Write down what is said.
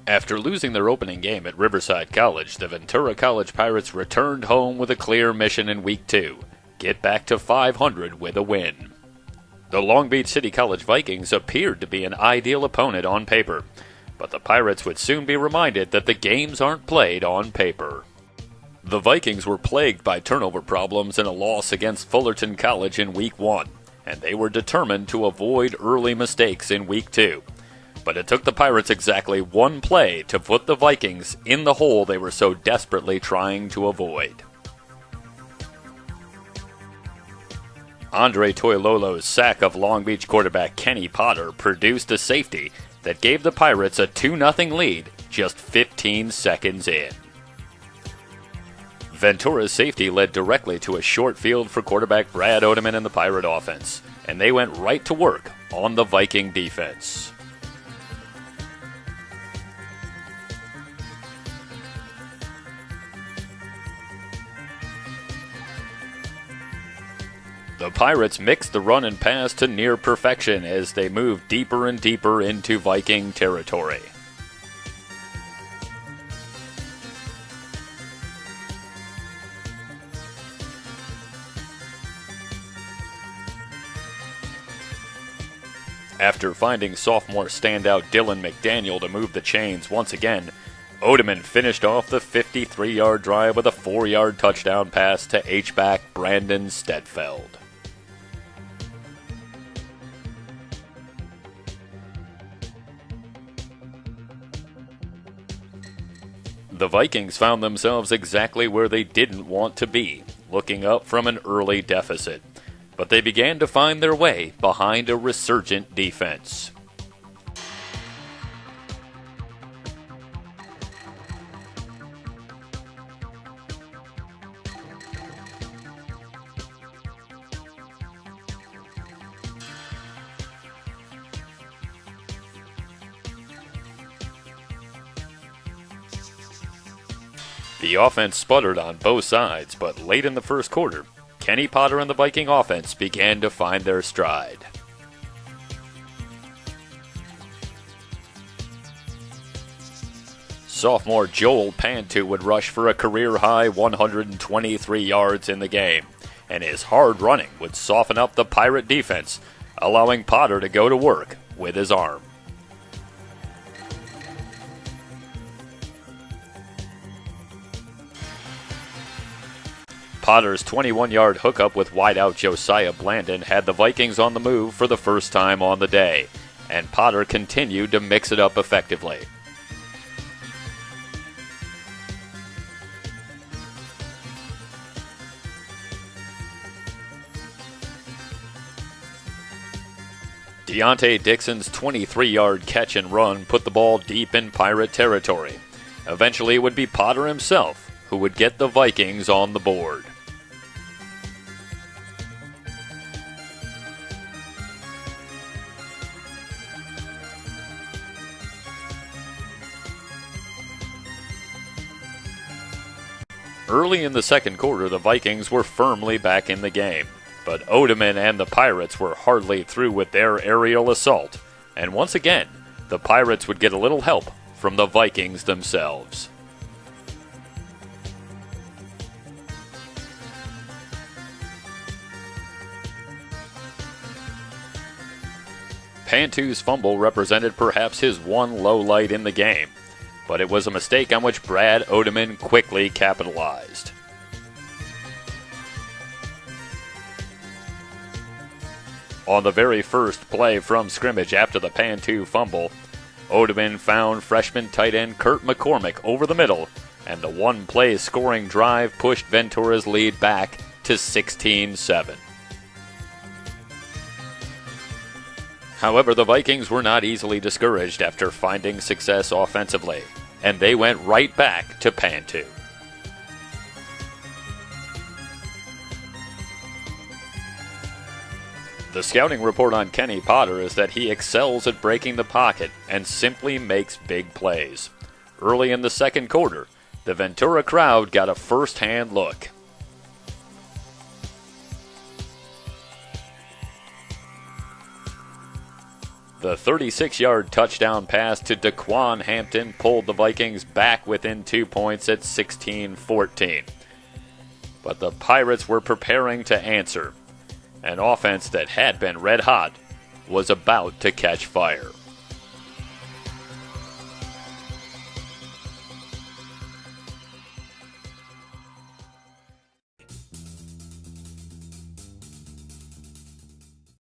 After losing their opening game at Riverside College, the Ventura College Pirates returned home with a clear mission in Week 2. Get back to 500 with a win. The Long Beach City College Vikings appeared to be an ideal opponent on paper, but the Pirates would soon be reminded that the games aren't played on paper. The Vikings were plagued by turnover problems in a loss against Fullerton College in Week 1, and they were determined to avoid early mistakes in Week 2. But it took the Pirates exactly one play to put the Vikings in the hole they were so desperately trying to avoid. Andre Toilolo's sack of Long Beach quarterback Kenny Potter produced a safety that gave the Pirates a 2-0 lead just 15 seconds in. Ventura's safety led directly to a short field for quarterback Brad Odeman and the Pirate offense, and they went right to work on the Viking defense. The Pirates mixed the run and pass to near perfection as they moved deeper and deeper into Viking territory. After finding sophomore standout Dylan McDaniel to move the chains once again, Odeman finished off the 53-yard drive with a 4-yard touchdown pass to H-back Brandon Stedfeld. The Vikings found themselves exactly where they didn't want to be, looking up from an early deficit. But they began to find their way behind a resurgent defense. The offense sputtered on both sides, but late in the first quarter, Kenny Potter and the Viking offense began to find their stride. Sophomore Joel Pantu would rush for a career-high 123 yards in the game, and his hard running would soften up the Pirate defense, allowing Potter to go to work with his arm. Potter's 21-yard hookup with wideout Josiah Blandon had the Vikings on the move for the first time on the day, and Potter continued to mix it up effectively. Deontay Dixon's 23-yard catch and run put the ball deep in Pirate territory. Eventually, it would be Potter himself who would get the Vikings on the board. Early in the second quarter, the Vikings were firmly back in the game, but Odeman and the Pirates were hardly through with their aerial assault, and once again, the Pirates would get a little help from the Vikings themselves. Pantu's fumble represented perhaps his one low light in the game, but it was a mistake on which Brad Odeman quickly capitalized. On the very first play from scrimmage after the Pantu fumble, Odeman found freshman tight end Kurt McCormick over the middle, and the one-play scoring drive pushed Ventura's lead back to 16-7. However, the Vikings were not easily discouraged after finding success offensively, and they went right back to Pantu. The scouting report on Kenny Potter is that he excels at breaking the pocket and simply makes big plays. Early in the second quarter, the Ventura crowd got a first-hand look. The 36-yard touchdown pass to Daquan Hampton pulled the Vikings back within 2 points at 16-14. But the Pirates were preparing to answer. An offense that had been red hot was about to catch fire.